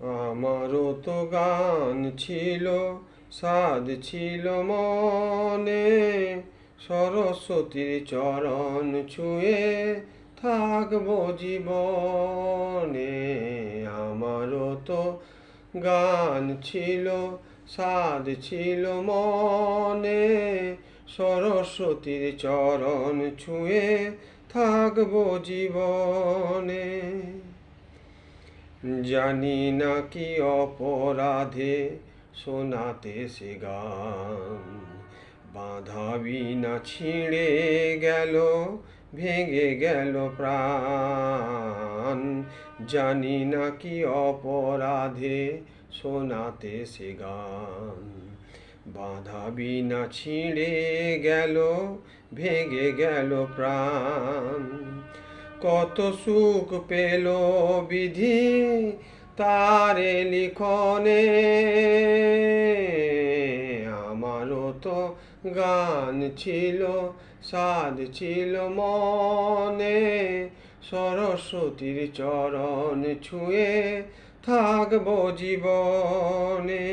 আমারও তো গান ছিল, সাধ ছিল মনে, সরস্বতীর চরণ ছুঁয়ে থাকবো জীবনে। আমারও তো গান ছিল, সাধ ছিল মনে, সরস্বতীর চরণ ছুঁয়ে থাকবো জীবনে। জানি না কি অপরাধে শোনাতে সে গান, বাঁধা বিনা ছিঁড়ে গেল, ভেঙে গেল প্রাণ। জানি না কি অপরাধে শোনাতে সে গান, বাঁধা বিনা ছিঁড়ে গেল, ভেঙে গেল প্রাণ। কত সুখ পেল বিধি তারে লিখনে, আমারও তো গান ছিল, সাধ ছিল মনে, সরস্বতীর চরণ ছুঁয়ে থাকবো জীবনে।